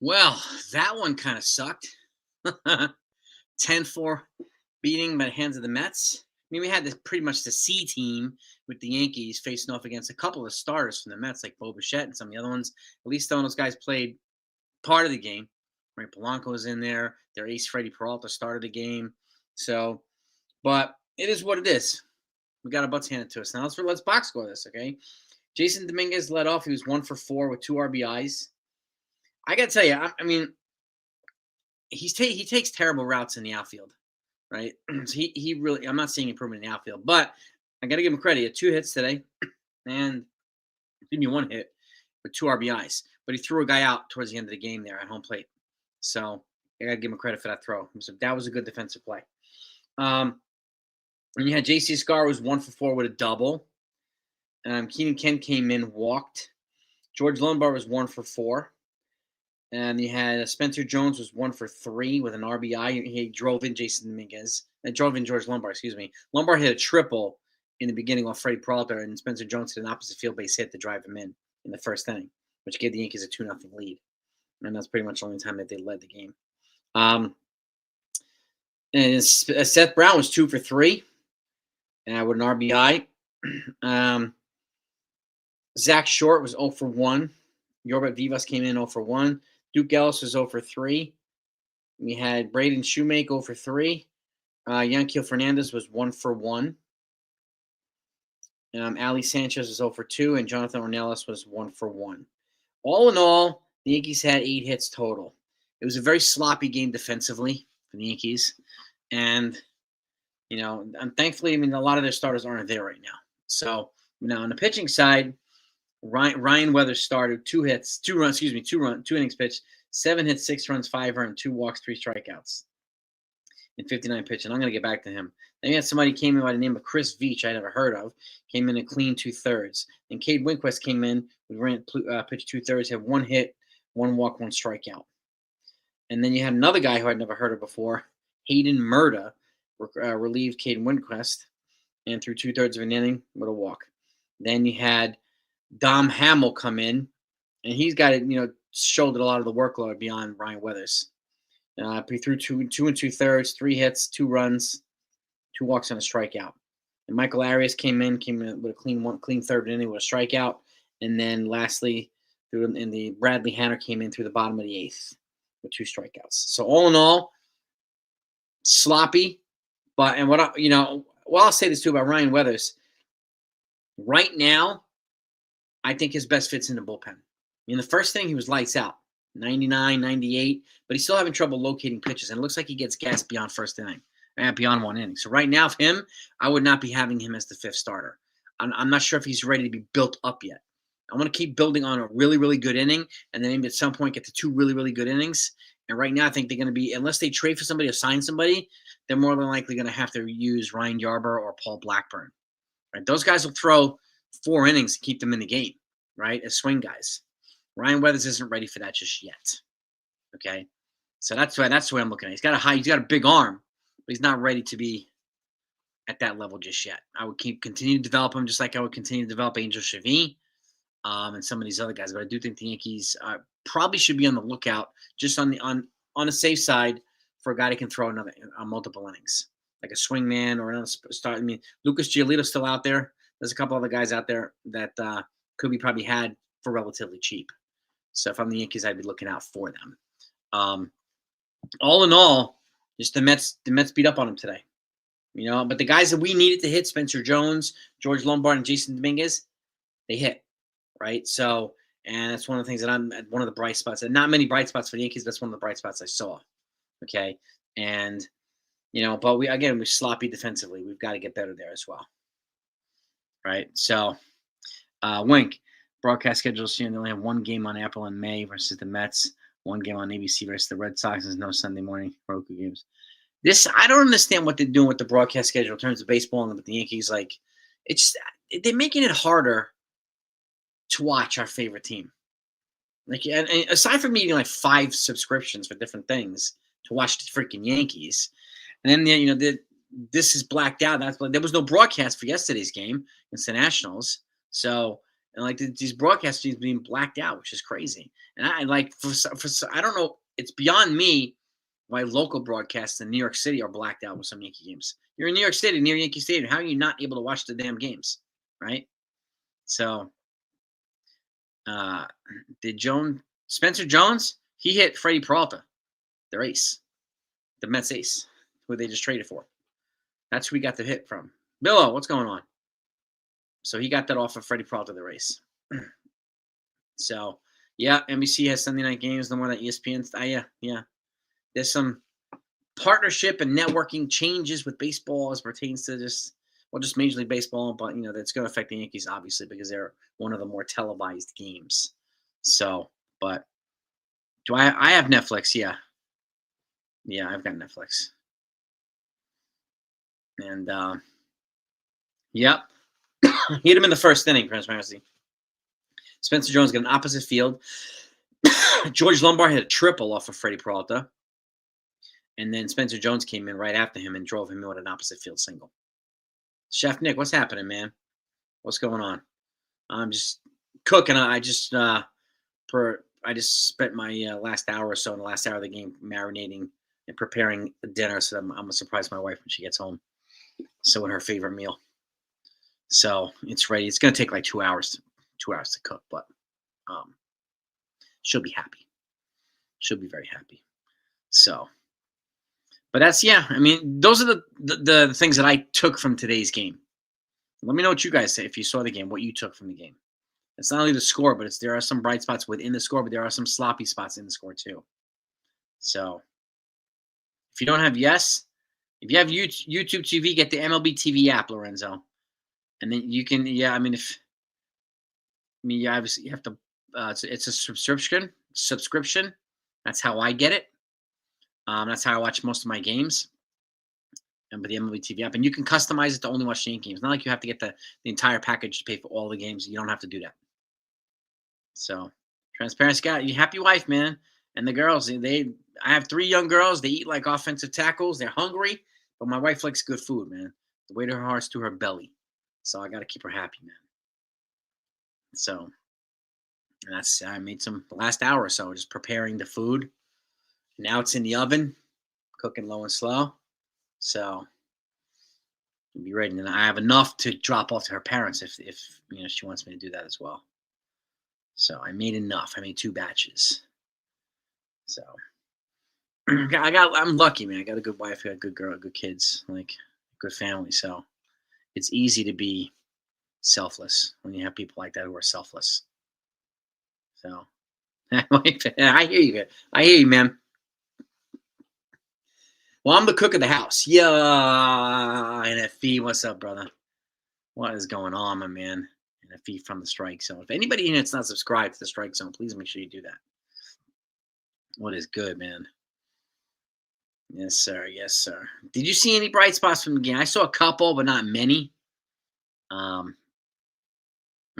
Well, that one kind of sucked. 10-4 beating by the hands of the Mets. I mean, we had this pretty much the C team with the Yankees facing off against a couple of starters from the Mets, like Bo Bichette and some of the other ones. At least some of those guys played part of the game. Right, Polanco was in there. Their ace Freddie Peralta started the game. So, but it is what it is. We got our butts handed to us. Now let's box score this, okay? Jason Dominguez led off. He was 1 for 4 with 2 RBIs. I gotta tell you, I mean, he takes terrible routes in the outfield, right? So he really, I'm not seeing improvement in the outfield, but I got to give him credit. He had 2 hits today, and give me 1 hit with 2 RBIs. But he threw a guy out towards the end of the game there at home plate. So I got to give him credit for that throw. So that was a good defensive play. And you had JC Scar was 1 for 4 with a double. Keenan Kent came in, walked. George Lombard was 1 for 4. And you had Spencer Jones was 1 for 3 with an RBI. He drove in Jason Dominguez. Drove in George Lombard, excuse me. Lombard hit a triple in the beginning off Freddie Peralta, and Spencer Jones hit an opposite field base hit to drive him in the first inning, which gave the Yankees a 2-0 lead. And that's pretty much the only time that they led the game. And Seth Brown was 2 for 3 with an RBI. Zach Short was 0 for 1. Yorbert Vivas came in 0 for 1. Duke Ellis was 0 for 3. We had Braden Shoemake 0 for 3. Yanquiel Fernandez was 1 for 1. Ali Sanchez was 0 for 2, and Jonathan Ornelas was 1 for 1. All in all, the Yankees had 8 hits total. It was a very sloppy game defensively for the Yankees. And, thankfully, a lot of their starters aren't there right now. So, now on the pitching side, Ryan Weathers started 2 innings pitched, 7 hits, 6 runs, 5 earned, 2 walks, 3 strikeouts in 59 pitches. And I'm going to get back to him. Then you had somebody came in by the name of Chris Veach, I never heard of, came in a clean 2/3. And Cade Winquist came in, pitched 2/3, had 1 hit, 1 walk, 1 strikeout. And then you had another guy who I'd never heard of before, Hayden Murda, relieved Cade Winquist and threw 2/3 of an inning with a walk. Then you had Dom Hamill come in, and he's got it, shouldered a lot of the workload beyond Ryan Weathers. He threw 2 2/3, 3 hits, 2 runs, 2 walks, and a strikeout. And Michael Arias came in with a clean third inning with a strikeout. And then lastly, Bradley Hanner came in through the bottom of the 8th with 2 strikeouts. So all in all, sloppy. I'll say this too about Ryan Weathers. Right now, I think his best fits in the bullpen. The first thing, he was lights out, 99, 98, but he's still having trouble locating pitches, and it looks like he gets gassed beyond first inning, beyond 1 inning. So right now, for him, I would not be having him as the 5th starter. I'm not sure if he's ready to be built up yet. I want to keep building on a really, really good inning, and then maybe at some point get to 2 really, really good innings. And right now, I think they're going to be, unless they trade for somebody or sign somebody, they're more than likely going to have to use Ryan Yarbrough or Paul Blackburn. Right? Those guys will throw 4 innings to keep them in the game, right, as swing guys. Ryan Weathers isn't ready for that just yet. Okay, so that's the way I'm looking at it. He's got a big arm, but he's not ready to be at that level just yet. I would continue to develop him, just like I would continue to develop Angel Chevy and some of these other guys. But I do think the Yankees probably should be on the lookout, just on the safe side, for a guy that can throw multiple innings, like a swingman or another start. Lucas Giolito's still out there. There's a couple other guys out there that could be probably had for relatively cheap. So if I'm the Yankees, I'd be looking out for them. All in all, just the Mets beat up on them today. But the guys that we needed to hit, Spencer Jones, George Lombard, and Jason Dominguez, they hit, right? So, and that's one of the things that I'm at one of the bright spots. And not many bright spots for the Yankees. That's one of the bright spots I saw. Okay, and but we're sloppy defensively. We've got to get better there as well. Right. So, Wink. Broadcast schedules here. They only have 1 game on April and May versus the Mets. 1 game on ABC versus the Red Sox. There's no Sunday morning Roku games. I don't understand what they're doing with the broadcast schedule in terms of baseball and with the Yankees. Like, they're making it harder to watch our favorite team. Like, and aside from needing like 5 subscriptions for different things to watch the freaking Yankees, and then this is blacked out. There was no broadcast for yesterday's game against the Nationals, so and like these broadcast teams being blacked out, which is crazy. And I like I don't know, it's beyond me why local broadcasts in New York City are blacked out with some Yankee games. You're in New York City near Yankee Stadium. How are you not able to watch the damn games, right? So, did Spencer Jones? He hit Freddie Peralta, their ace, the Mets ace, who they just traded for. That's who we got the hit from. Billo, what's going on? So he got that off of Freddie Peralta, the race. So, yeah, NBC has Sunday night games. No more than ESPN. Yeah. There's some partnership and networking changes with baseball as pertains to just Major League Baseball, but that's going to affect the Yankees obviously because they're one of the more televised games. So, but do I have Netflix? Yeah, I've got Netflix, and yep, hit him in the first inning. Transparency. Spencer Jones got an opposite field. George Lombard had a triple off of Freddie Peralta. And then Spencer Jones came in right after him and drove him in with an opposite field single. Chef Nick, what's happening, man? What's going on? I'm just cooking. I just spent my last hour or so in the last hour of the game marinating and preparing dinner. So I'm gonna surprise my wife when she gets home. So with her favorite meal. So it's ready. It's gonna take like 2 hours to cook, but she'll be happy. She'll be very happy. So. But that's, I mean, those are the things that I took from today's game. Let me know what you guys say if you saw the game, what you took from the game. It's not only the score, but there are some bright spots within the score, but there are some sloppy spots in the score too. So if you don't have if you have YouTube TV, get the MLB TV app, Lorenzo. And then you can, obviously you have to, it's a subscription. That's how I get it. That's how I watch most of my games, and with the MLB TV app. And you can customize it to only watch Yankee games. It's not like you have to get the entire package to pay for all the games. You don't have to do that. So, transparency guy, you happy wife, man. And the girls, I have 3 young girls. They eat like offensive tackles. They're hungry, but my wife likes good food, man. The way to her heart's to her belly. So I got to keep her happy, man. So, I made the last hour or so, just preparing the food. Now it's in the oven, cooking low and slow. So it'll be ready. And I have enough to drop off to her parents if she wants me to do that as well. So I made enough. I made 2 batches. So I'm lucky, man. I got a good wife, I got a good girl, good kids, like good family. So it's easy to be selfless when you have people like that who are selfless. So I hear you. I hear you, man. Well, I'm the cook of the house. Yeah, NFE, what's up, brother? What is going on, my man? NFE from the Strike Zone. If anybody in it's not subscribed to the Strike Zone, please make sure you do that. What is good, man? Yes, sir. Yes, sir. Did you see any bright spots from the game? I saw a couple, but not many.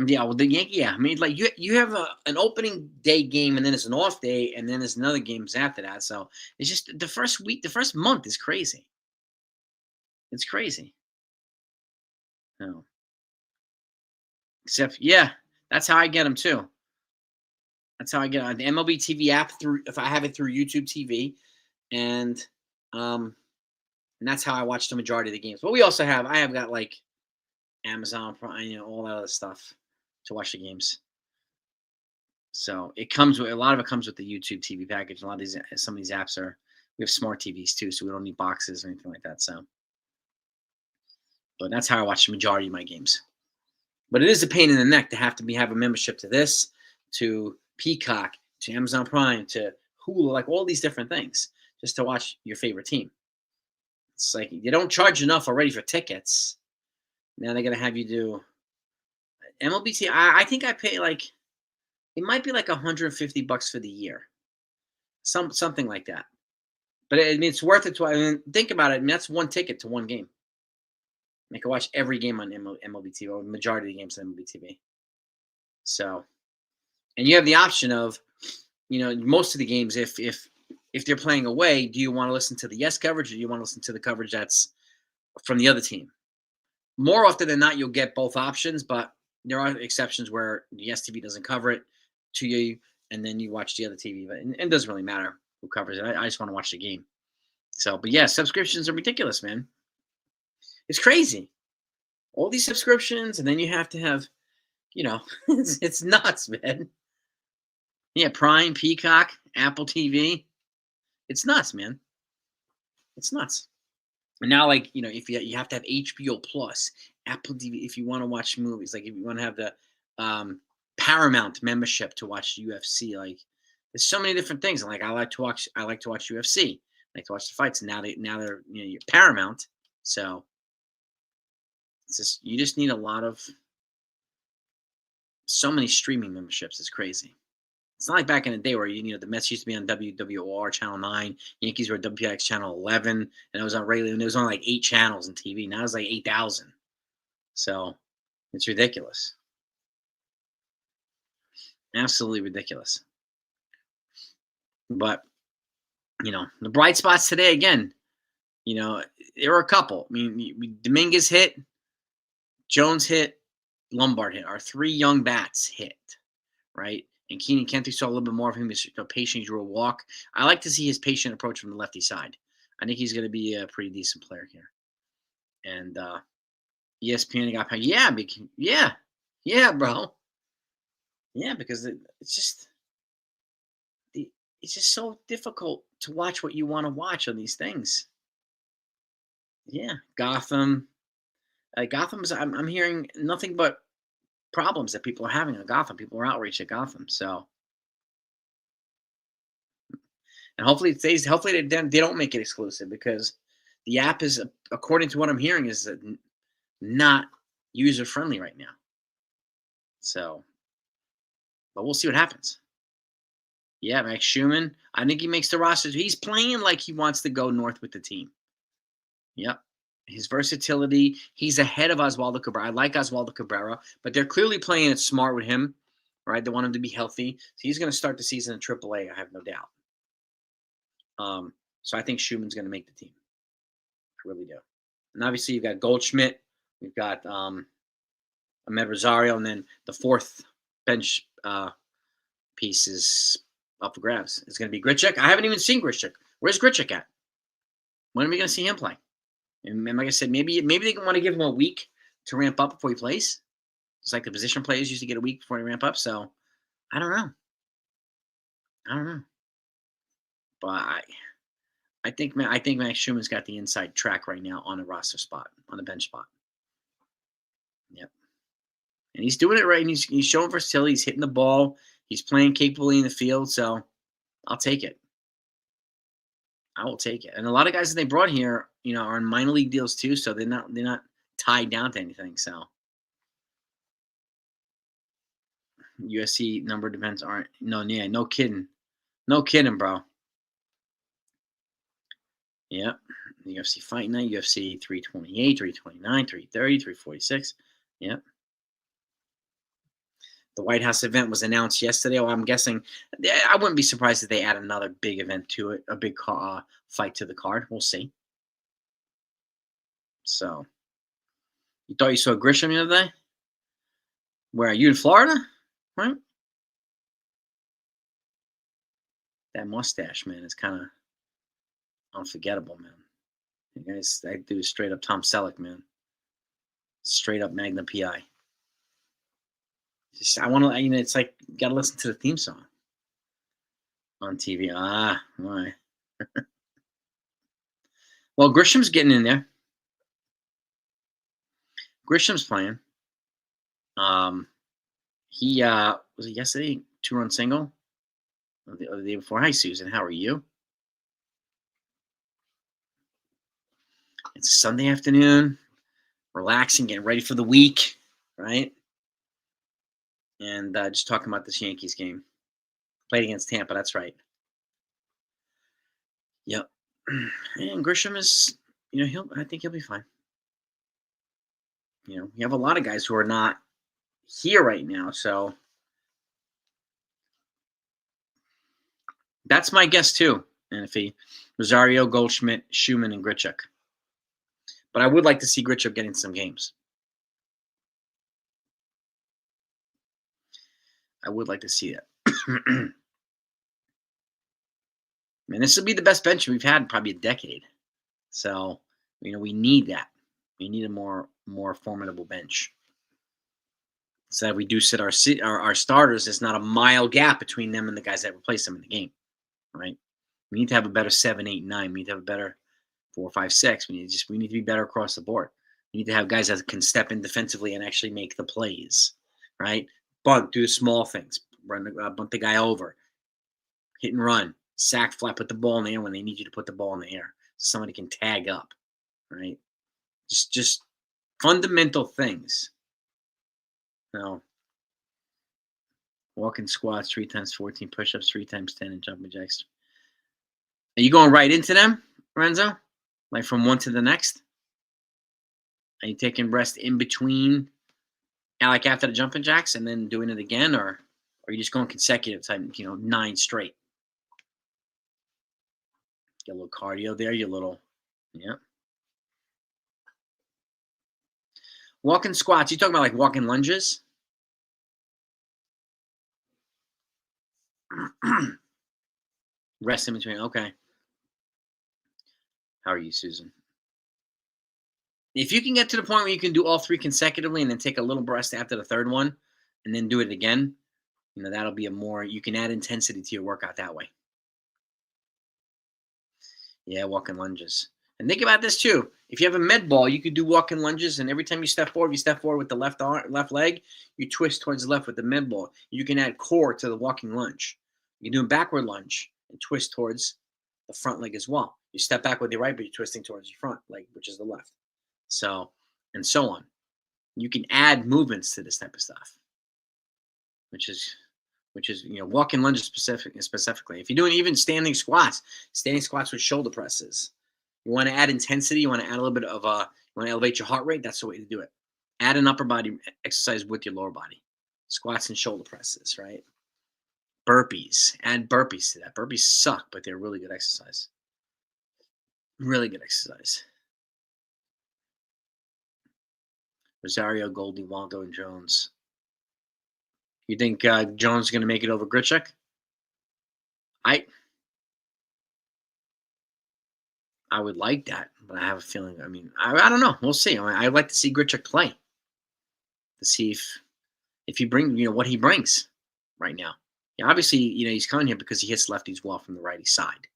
Yeah, well, the Yankee, yeah. I mean, like you have an opening day game, and then it's an off day, and then there's another games after that. So it's just the first month is crazy. It's crazy. No. Except, that's how I get them too. That's how I get on the MLB TV app if I have it through YouTube TV, and that's how I watch the majority of the games. But I have got like Amazon Prime, all that other stuff to watch the games. So it comes with a lot of it comes with the YouTube TV package. Some of these apps we have smart TVs too, so we don't need boxes or anything like that. So, but that's how I watch the majority of my games. But it is a pain in the neck to have a membership to this, to Peacock, to Amazon Prime, to Hulu, like all these different things, just to watch your favorite team. It's like you don't charge enough already for tickets. Now they're gonna have you do MLB. I think I pay it might be like $150 for the year, something like that. But it's worth it think about it. That's one ticket to one game. I can watch every game on MLB TV, or the majority of the games on MLB TV. So, and you have the option of, most of the games, if they're playing away, do you want to listen to the yes coverage, or do you want to listen to the coverage that's from the other team? More often than not, you'll get both options, but There are exceptions where the STV doesn't cover it to you, and then you watch the other TV. But it doesn't really matter who covers it. I just want to watch the game. So, but yeah, subscriptions are ridiculous, man. It's crazy. All these subscriptions, and then you have to have, it's nuts, man. Yeah, Prime, Peacock, Apple TV. It's nuts, man. It's nuts. And now, like, if you have to have HBO Plus, Apple TV, if you want to watch movies, like if you want to have the Paramount membership to watch UFC, like there's so many different things. And like I like to watch UFC, I like to watch the fights. And now they're you're Paramount, so it's just you just need so many streaming memberships. It's crazy. It's not like back in the day where the Mets used to be on WWR Channel 9, Yankees were WPX Channel 11, and it was on regular, and there was only like 8 channels on TV. Now it's like 8,000. So it's ridiculous. Absolutely ridiculous. But, the bright spots today, again, there were a couple. I mean, Dominguez hit, Jones hit, Lombard hit. Our 3 young bats hit, right? And Keenan Kent, saw a little bit more of him. He's patient. He drew a walk. I like to see his patient approach from the lefty side. I think he's going to be a pretty decent player here. And ESPN got yeah, bro. Yeah, because it's just so difficult to watch what you want to watch on these things. Yeah, Gotham. Gotham's. I'm hearing nothing but problems that people are having on Gotham. People are outraged at Gotham. So, and hopefully it stays. Hopefully they don't make it exclusive, because the app is, according to what I'm hearing, is not user friendly right now. So, but we'll see what happens. Yeah, Max Schumann. I think he makes the roster. He's playing like he wants to go north with the team. Yep. His versatility. He's ahead of Oswaldo Cabrera. I like Oswaldo Cabrera, but they're clearly playing it smart with him, right? They want him to be healthy. So he's going to start the season in AAA, I have no doubt. So I think Schumann's going to make the team. I really do. And obviously you've got Goldschmidt. We've got Ahmed Rosario, and then the 4th bench piece is up for grabs. It's going to be Grichuk. I haven't even seen Grichuk. Where's Grichuk at? When are we going to see him play? And like I said, maybe they want to give him a week to ramp up before he plays. It's like the position players usually get a week before they ramp up. So I don't know. But I think Max Schumann's got the inside track right now on a roster spot, on the bench spot. Yep. And he's doing it right, and he's showing versatility. He's hitting the ball. He's playing capably in the field. So I'll take it. I will take it. And a lot of guys that they brought here, are in minor league deals too, so they're not tied down to anything. So USC number depends aren't no kidding, bro. Yep. UFC Fight Night, UFC 328, 329, 330, 346. Yep. The White House event was announced yesterday. Well, I'm guessing, I wouldn't be surprised if they add another big event to it, a big fight to the card. We'll see. So, you thought you saw Grisham the other day? Where are you in Florida? Right? That mustache, man, is kind of unforgettable, man. You guys, that dude is straight up Tom Selleck, man. Straight up Magnum PI. I want to, it's like, you got to listen to the theme song on TV. Why? Well, Grisham's getting in there. Grisham's playing. He was it yesterday? 2-run single. Or the day before. Hi, Susan. How are you? It's a Sunday afternoon. Relaxing, getting ready for the week, right? And just talking about this Yankees game. Played against Tampa, that's right. Yep. And Grisham is, I think he'll be fine. You have a lot of guys who are not here right now, so that's my guess too. And if Rosario, Goldschmidt, Schumann, and Grichuk. But I would like to see Grichuk getting some games. I would like to see that. Man, this will be the best bench we've had in probably a decade. So, we need that. We need a more formidable bench. So that we do sit our starters, there's not a mile gap between them and the guys that replace them in the game, right? We need to have a better 7, 8, 9. We need to have a better 4, 5, 6. We need to be better across the board. We need to have guys that can step in defensively and actually make the plays, right? Bunt, do the small things, bunt the guy over, hit and run, sack flat, put the ball in the air when they need you to put the ball in the air, so somebody can tag up, right? Just fundamental things. Walking squats 3 times 14, push-ups 3 times 10, and jumping jacks. Are you going right into them, Renzo? Like from one to the next? Are you taking rest in between, like after the jumping jacks, and then doing it again, or are you just going consecutive time, 9 straight? Get a little cardio there, yeah. Walking squats, you talking about like walking lunges? Rest in between, okay. How are you, Susan? If you can get to the point where you can do all 3 consecutively and then take a little rest after the third one and then do it again, that'll be you can add intensity to your workout that way. Yeah, walking lunges. And think about this too. If you have a med ball, you could do walking lunges, and every time you step forward with the left leg, you twist towards the left with the med ball. You can add core to the walking lunge. You can do a backward lunge and twist towards the front leg as well. You step back with your right, but you're twisting towards your front leg, which is the left. So, and so on. You can add movements to this type of stuff, which is walking lunges specifically. If you're doing even standing squats with shoulder presses, you want to add intensity, you want to add a little bit of you want to elevate your heart rate, that's the way to do it. Add an upper body exercise with your lower body. Squats and shoulder presses, right? Burpees. Add burpees to that. Burpees suck, but they're really good exercise. Really good exercise. Rosario, Goldie, Waldo, and Jones. You think Jones is going to make it over Grichuk? I would like that, but I have a feeling. I don't know. We'll see. I'd like to see Grichuk play to see if he brings, what he brings right now. Yeah, obviously, he's coming here because he hits lefties well from the righty side,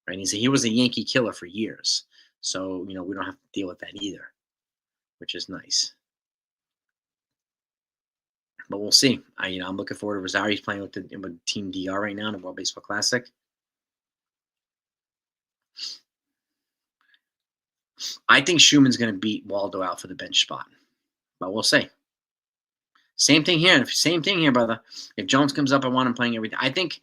right? He was a Yankee killer for years, so we don't have to deal with that either, which is nice. But we'll see. I'm looking forward to Rosario. He's playing with Team DR right now in the World Baseball Classic. I think Schumann's going to beat Waldo out for the bench spot, but we'll see. Same thing here, brother. If Jones comes up, I want him playing everything. I think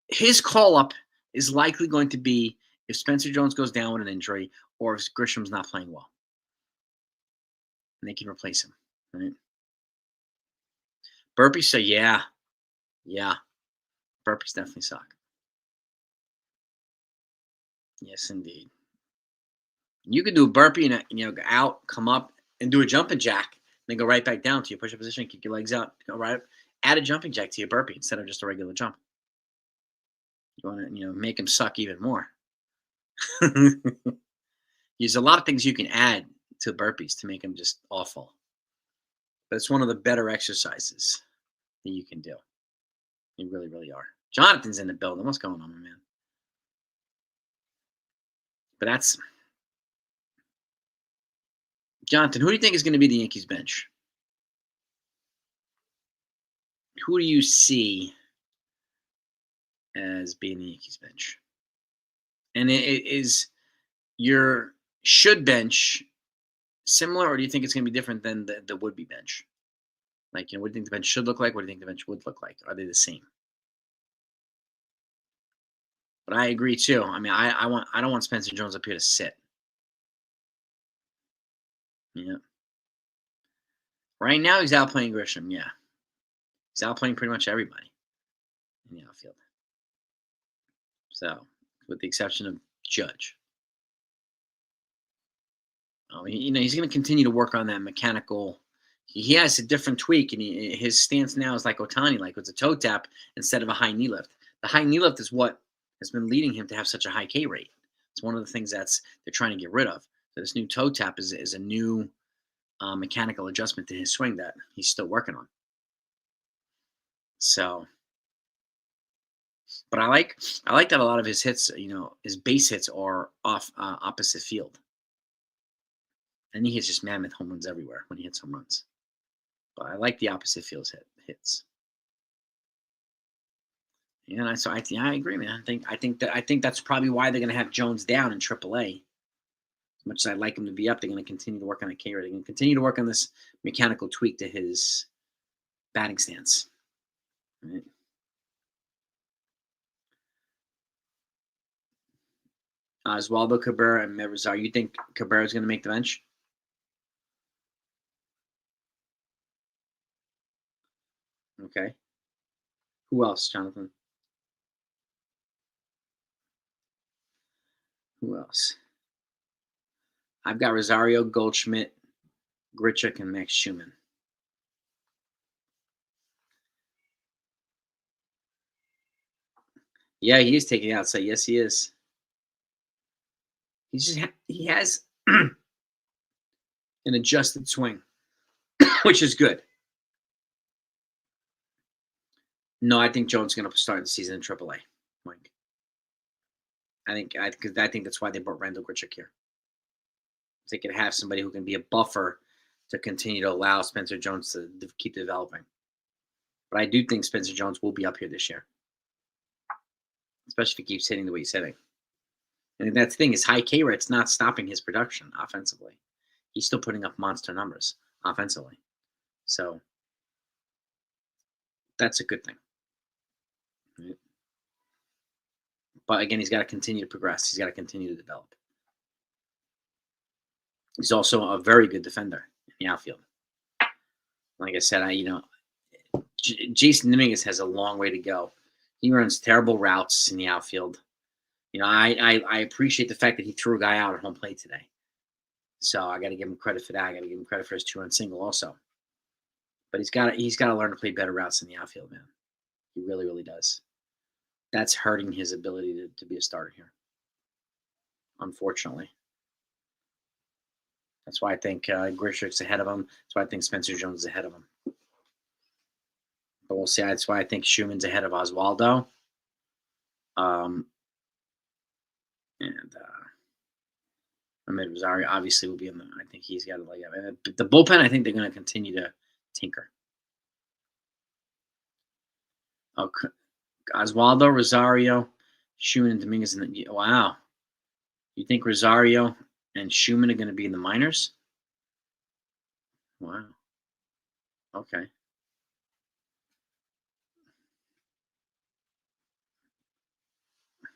his call-up is likely going to be if Spencer Jones goes down with an injury or if Grisham's not playing well. And they can replace him, right? Burpees say, yeah. Burpees definitely suck. Yes, indeed. You could do a burpee and go out, come up, and do a jumping jack. Then go right back down to your push-up position, kick your legs out, go right up. Add a jumping jack to your burpee instead of just a regular jump. You want to, make them suck even more. There's a lot of things you can add to burpees to make them just awful. But it's one of the better exercises that you can do. You really, really are. Jonathan's in the building. What's going on, my man? But that's... Jonathan, who do you think is going to be the Yankees bench? Who do you see as being the Yankees bench? And is your should bench similar, or do you think it's going to be different than the would-be bench? Like, what do you think the bench should look like? What do you think the bench would look like? Are they the same? But I agree too. I don't want Spencer Jones up here to sit. Yeah. Right now, he's outplaying Grisham. Yeah. He's outplaying pretty much everybody in the outfield. So, with the exception of Judge. He's going to continue to work on that mechanical he has a different tweak, and his stance now is like Otani, like it's a toe tap instead of a high knee lift. The high knee lift is what has been leading him to have such a high K rate. It's one of the things they're trying to get rid of. So this new toe tap is a new mechanical adjustment to his swing that he's still working on. So, but I like that a lot of his hits, his base hits are off opposite field, and he hits just mammoth home runs everywhere when he hits home runs. But I like the opposite field hits. Yeah, I agree, man. I think that's probably why they're going to have Jones down in AAA. As much as I'd like him to be up, they're going to continue to work on a K rate. They're going to continue to work on this mechanical tweak to his batting stance. Right? Oswaldo Cabrera and Mevrizar. You think Cabrera's going to make the bench? Okay. Who else, Jonathan? Who else? I've got Rosario, Goldschmidt, Grichuk, and Max Schumann. Yeah, he is taking outside. Yes, he is. He has an adjusted swing, which is good. No, I think Jones is going to start the season in AAA. Mike. I think that's why they brought Randall Grichuk here. They could have somebody who can be a buffer to continue to allow Spencer Jones to keep developing. But I do think Spencer Jones will be up here this year, especially if he keeps hitting the way he's hitting. And that's the thing, his high K rate's not stopping his production offensively. He's still putting up monster numbers offensively. So that's a good thing. Right? But again, he's got to continue to progress. He's got to continue to develop. He's also a very good defender in the outfield. Like I said, Jason Dominguez has a long way to go. He runs terrible routes in the outfield. I appreciate the fact that he threw a guy out at home plate today. So I got to give him credit for that. I got to give him credit for his 2-run single also. But he's got to learn to play better routes in the outfield, man. He really, really does. That's hurting his ability to be a starter here, unfortunately. That's why I think Grichuk's ahead of him. That's why I think Spencer Jones is ahead of him. But we'll see. That's why I think Schumann's ahead of Oswaldo. And Ahmed Rosario obviously will be in the. I think he's got a leg up. The bullpen, I think they're going to continue to tinker. Okay. Oswaldo, Rosario, Schumann, and Dominguez. Wow. You think Rosario and Schumann are going to be in the minors? Wow. Okay.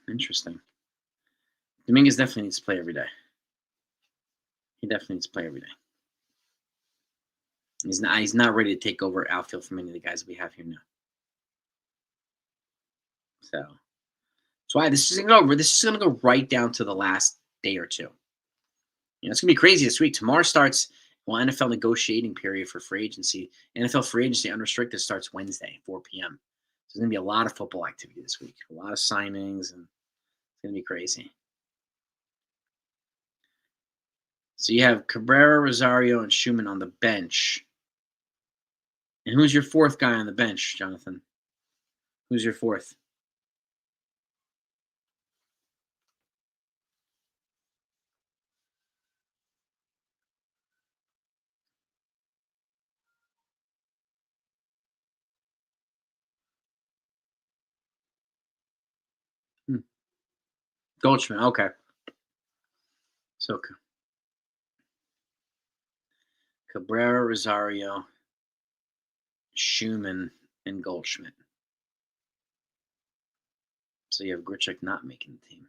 Interesting. Dominguez definitely needs to play every day. He definitely needs to play every day. He's not ready to take over outfield for many of the guys that we have here now. So that's why this is gonna go right down to the last day or two. It's gonna be crazy this week. Tomorrow starts NFL negotiating period for free agency. NFL free agency unrestricted starts Wednesday, 4 p.m. So there's gonna be a lot of football activity this week. A lot of signings, and it's gonna be crazy. So you have Cabrera, Rosario, and Schumann on the bench. And who's your fourth guy on the bench, Jonathan? Who's your fourth? Goldschmidt. Okay. So Cabrera, Rosario, Schumann, and Goldschmidt. So you have Grichuk not making the team.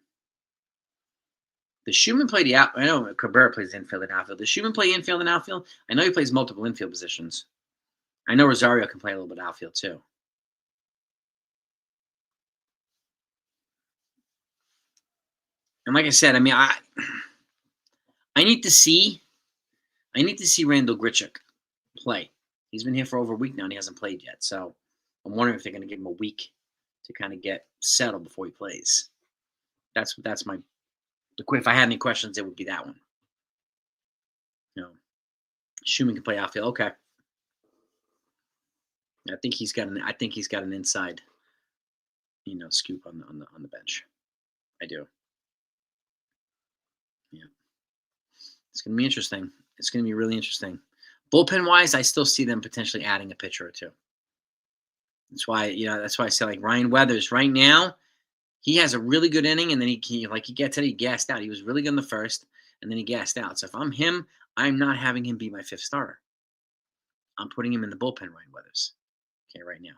Does Schumann play the out? I know Cabrera plays infield and outfield. Does Schumann play infield and outfield? I know he plays multiple infield positions. I know Rosario can play a little bit outfield too. And like I said, I mean, I need to see Randall Grichuk play. He's been here for over a week now, and he hasn't played yet. So I'm wondering if they're going to give him a week to kind of get settled before he plays. That's my if I had any questions, it would be that one. You know, Schumann can play outfield. Okay, I think he's got an inside, scoop on the bench. I do. Yeah, it's gonna be interesting. It's gonna be really interesting. Bullpen wise, I still see them potentially adding a pitcher or two. That's why I say like Ryan Weathers right now. He has a really good inning, and then he gets it. He gassed out. He was really good in the first, and then he gassed out. So if I'm him, I'm not having him be my fifth starter. I'm putting him in the bullpen, Ryan Weathers. Okay, right now,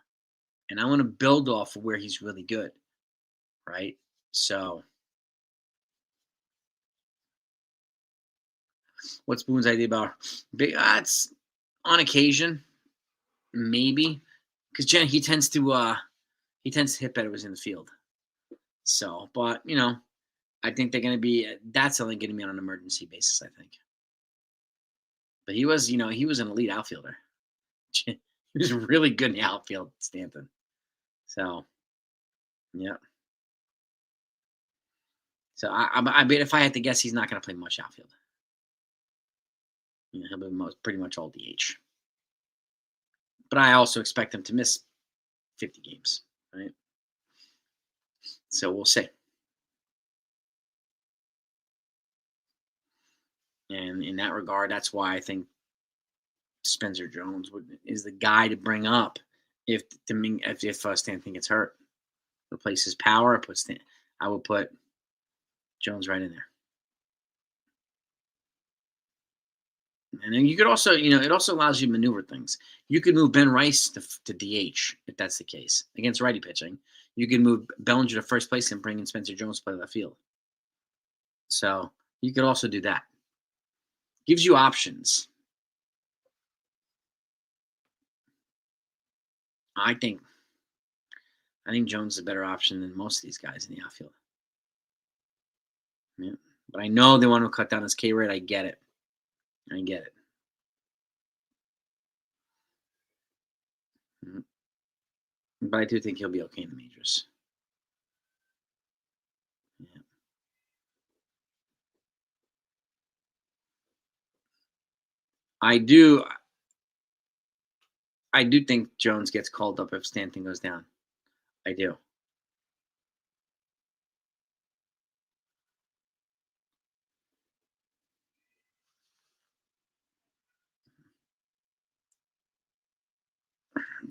and I want to build off of where he's really good, right? So, what's Boone's idea about big? It's on occasion, maybe, because Jen he tends to hit better was in the field. So, but I think they're going to be. That's only going to be on an emergency basis, I think. But he was an elite outfielder. He was really good in the outfield, Stanton. So, yeah. So I bet if I had to guess, he's not going to play much outfield. He'll be pretty much all DH. But I also expect him to miss 50 games, right? So we'll see. And in that regard, that's why I think Spencer Jones is the guy to bring up if Stanton gets hurt. Replaces Power, I would put Jones right in there. And then you could also, it also allows you to maneuver things. You could move Ben Rice to DH if that's the case against righty pitching. You could move Bellinger to first place and bring in Spencer Jones to play left field. So you could also do that. Gives you options. I think Jones is a better option than most of these guys in the outfield. Yeah. But I know they want to cut down his K rate. I get it. Mm-hmm. But I do think he'll be okay in the majors. Yeah. I do think Jones gets called up if Stanton goes down. I do.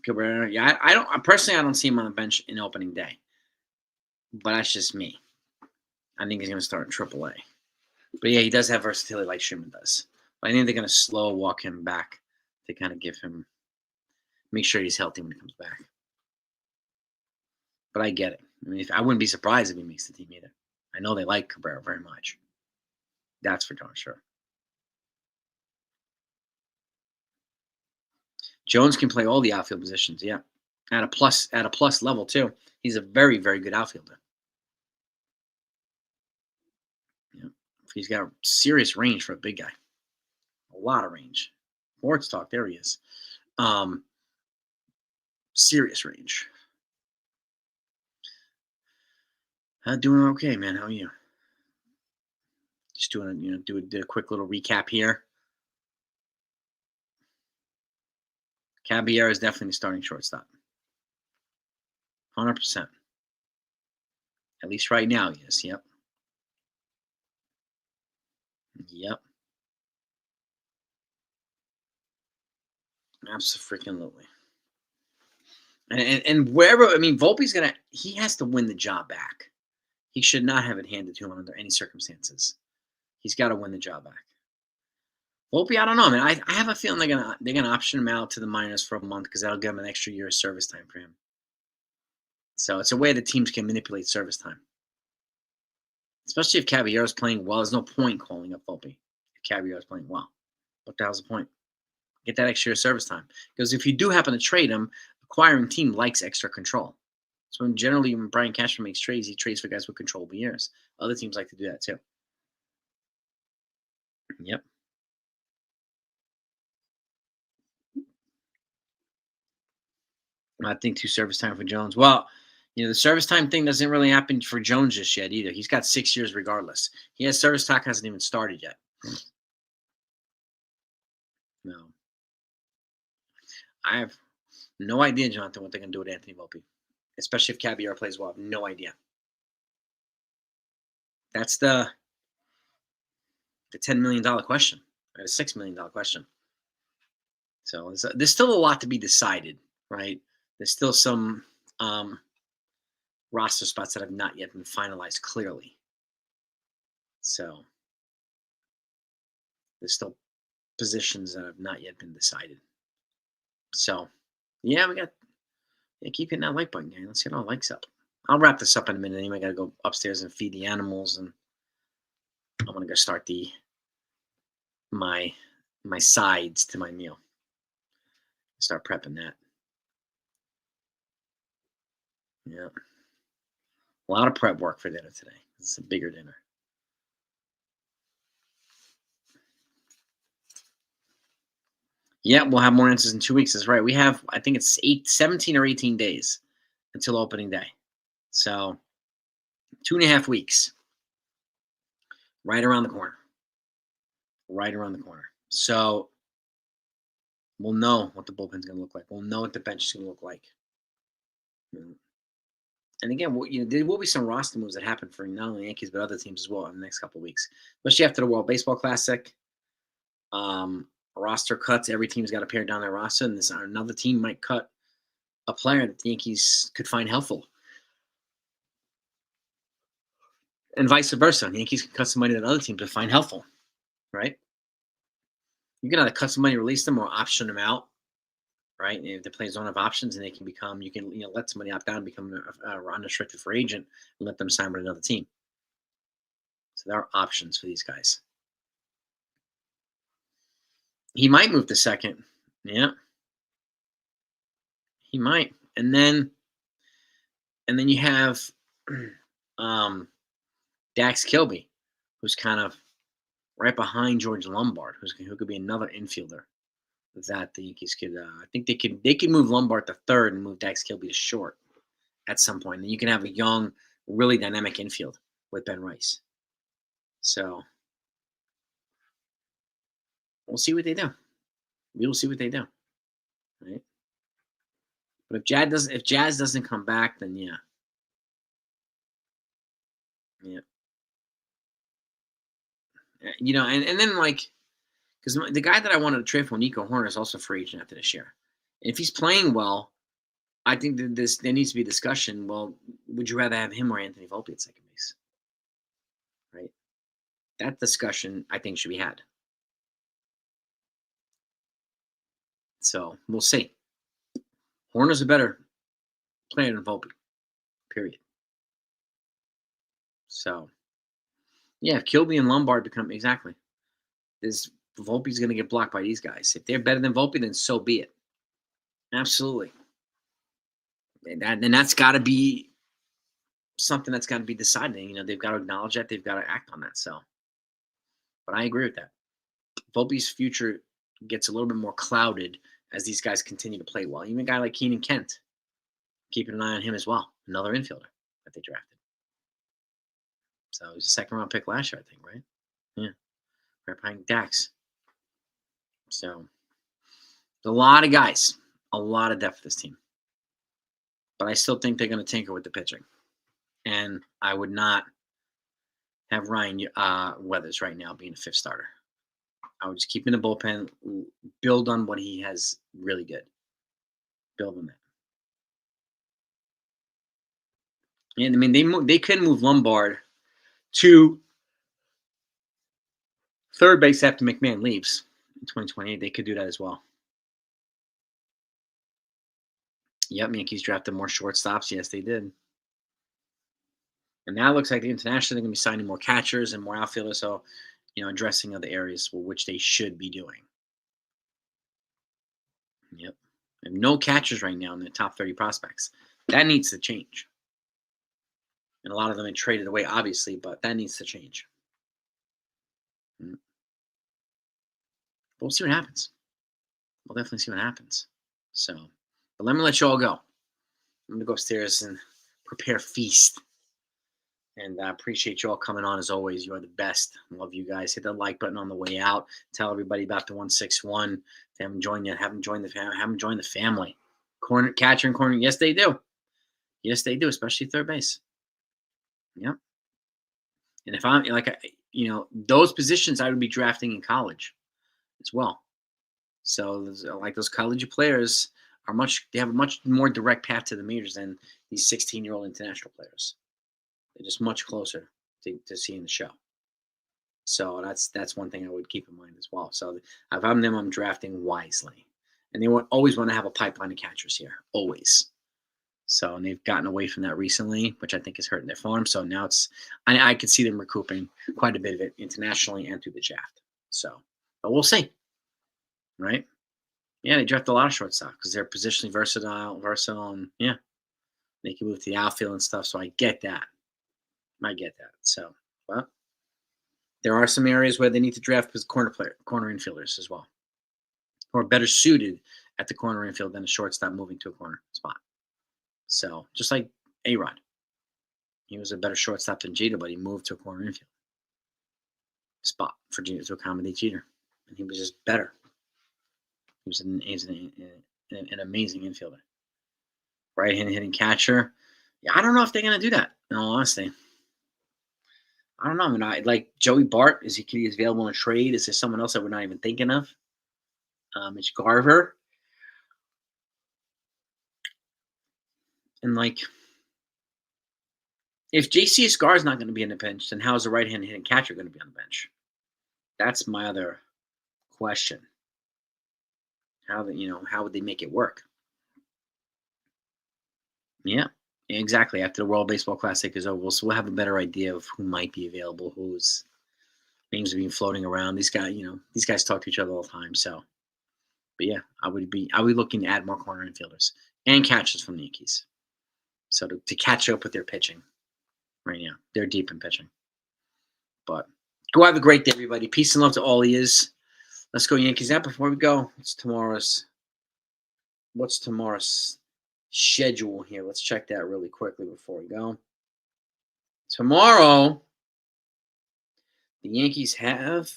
Cabrera, yeah, I don't see him on the bench in opening day, but that's just me. I think he's going to start in AAA. But yeah, he does have versatility like Schumann does. But I think they're going to slow walk him back to kind of make sure he's healthy when he comes back. But I get it. I mean, I wouldn't be surprised if he makes the team either. I know they like Cabrera very much. That's for darn sure. Jones can play all the outfield positions, yeah. At a plus level too. He's a very, very good outfielder. Yeah. He's got serious range for a big guy. A lot of range. Sports talk, there he is. Serious range. Doing okay, man. How are you? Just doing do a quick little recap here. Caballero is definitely the starting shortstop. 100%. At least right now, yes. Yep. Absolutely. And wherever, I mean, Volpe's he has to win the job back. He should not have it handed to him under any circumstances. He's got to win the job back. Volpe, I don't know, man. I have a feeling they're gonna option him out to the minors for a month because that'll give him an extra year of service time for him. So it's a way that teams can manipulate service time. Especially if Caballero's playing well. There's no point calling up Volpe if Caballero's playing well. What the hell's the point? Get that extra service time. Because if you do happen to trade him, acquiring team likes extra control. So generally when Brian Cashman makes trades, he trades for guys with controllable years. Other teams like to do that too. Yep. I think 2 service time for Jones. Well, the service time thing doesn't really happen for Jones just yet either. He's got 6 years regardless. He has service time hasn't even started yet. No, I have no idea, Jonathan, what they're going to do with Anthony Volpe, especially if Caballero plays well. I have no idea. That's the $10 million question, or the $6 million question. So there's still a lot to be decided, right? There's still some roster spots that have not yet been finalized clearly. So there's still positions that have not yet been decided. So, yeah, keep hitting that like button, gang. Let's get all the likes up. I'll wrap this up in a minute. Anyway, I got to go upstairs and feed the animals, and I'm going to go start my sides to my meal. Start prepping that. Yeah. A lot of prep work for dinner today. It's a bigger dinner. Yeah, we'll have more answers in 2 weeks. That's right. We have, I think it's 17 or 18 days until opening day. So 2.5 weeks. Right around the corner. Right around the corner. So we'll know what the bullpen's going to look like. We'll know what the bench is going to look like. And again, there will be some roster moves that happen for not only the Yankees but other teams as well in the next couple of weeks, especially after the World Baseball Classic. Roster cuts. Every team's got to pare down their roster, and another team might cut a player that the Yankees could find helpful, and vice versa. The Yankees can cut somebody that other teams would find helpful, right? You can either cut somebody, release them, or option them out, right? And if the players don't have options, and they can become, you can let somebody opt out and become an unrestricted free agent and let them sign with another team. So there are options for these guys. He might move to second. Yeah. He might. And then you have Dax Kilby, who's kind of right behind George Lombard, who could be another infielder that the Yankees could. I think they could move Lombard to third and move Dax Kilby to short at some point. And then you can have a young, really dynamic infield with Ben Rice. So we'll see what they do. We will see what they do, right? But if Jazz doesn't come back, then yeah. And then because the guy that I wanted to trade for, Nico Horner, is also free agent after this year. And if he's playing well, I think that there needs to be a discussion. Well, would you rather have him or Anthony Volpe at second base? Right? That discussion, I think, should be had. So we'll see. Horner's a better player than Volpe, period. So, yeah, if Kilby and Lombard become exactly, Volpe's going to get blocked by these guys. If they're better than Volpe, then so be it. Absolutely. And that's got to be something that's got to be decided. They've got to acknowledge that. They've got to act on that. So, but I agree with that. Volpe's future gets a little bit more clouded as these guys continue to play well. Even a guy like Keenan Kent, keeping an eye on him as well. Another infielder that they drafted. So he was a second-round pick last year, I think, right? Yeah. Right behind Dax. So a lot of guys, a lot of depth for this team. But I still think they're going to tinker with the pitching. And I would not have Ryan Weathers right now being a fifth starter. I would just keep him in the bullpen, build on what he has really good. Build on that. And I mean, they could move Lombard to third base after McMahon leaves in 2028. They could do that as well. Yep, Yankees drafted more shortstops. Yes, they did. And now it looks like the international, they're going to be signing more catchers and more outfielders. So, addressing other areas which they should be doing. Yep. And no catchers right now in the top 30 prospects. That needs to change. And a lot of them are traded away, obviously, but that needs to change. But we'll see what happens. We'll definitely see what happens. So, but let me let you all go. I'm gonna go upstairs and prepare a feast. And I appreciate you all coming on as always. You are the best. Love you guys. Hit that like button on the way out. Tell everybody about the 161. If they haven't joined yet, haven't joined the family. Corner catcher and corner. Yes, they do. Yes, they do, especially third base. Yep. And if I'm like, those positions I would be drafting in college as well. So like those college players they have a much more direct path to the majors than these 16-year-old international players. They're just much closer to seeing the show. So that's one thing I would keep in mind as well. So if I'm them, I'm drafting wisely. And they always want to have a pipeline of catchers here, always. So, and they've gotten away from that recently, which I think is hurting their farm. So now I could see them recouping quite a bit of it internationally and through the draft. So, but we'll see. Right? Yeah, they draft a lot of shortstop because they're positionally versatile, and yeah, they can move to the outfield and stuff. So I get that. So, but there are some areas where they need to draft corner infielders as well, who are better suited at the corner infield than a shortstop moving to a corner spot. So just like A-Rod, he was a better shortstop than Jeter, but he moved to a corner infield spot for Jeter to accommodate Jeter, and he was just better. He was an amazing infielder. Right-hand hitting catcher. Yeah, I don't know if they're going to do that, in all honesty. I don't know. I mean, like Joey Bart, is he available in a trade? Is there someone else that we're not even thinking of? Mitch Garver. And like, if JC Scar is not going to be on the bench, then how is the right-hand hitting catcher going to be on the bench? That's my other question. How would they make it work? Yeah, exactly. After the World Baseball Classic is over, we'll have a better idea of who might be available, whose names are being floating around. These guys talk to each other all the time. So, but yeah, I would be looking to add more corner infielders and catchers from the Yankees. So to catch up with their pitching right now, they're deep in pitching. But go have a great day, everybody. Peace and love to all of yous. Let's go Yankees. Now, before we go, what's tomorrow's schedule here? Let's check that really quickly before we go. Tomorrow, the Yankees have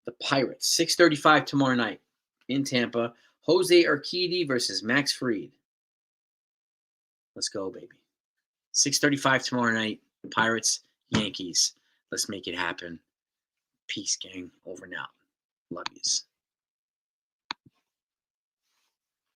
the Pirates, 6:35 tomorrow night in Tampa. Jose Urquidy versus Max Fried. Let's go, baby. 6:35 tomorrow night. Pirates, Yankees. Let's make it happen. Peace, gang. Over and out. Love yous.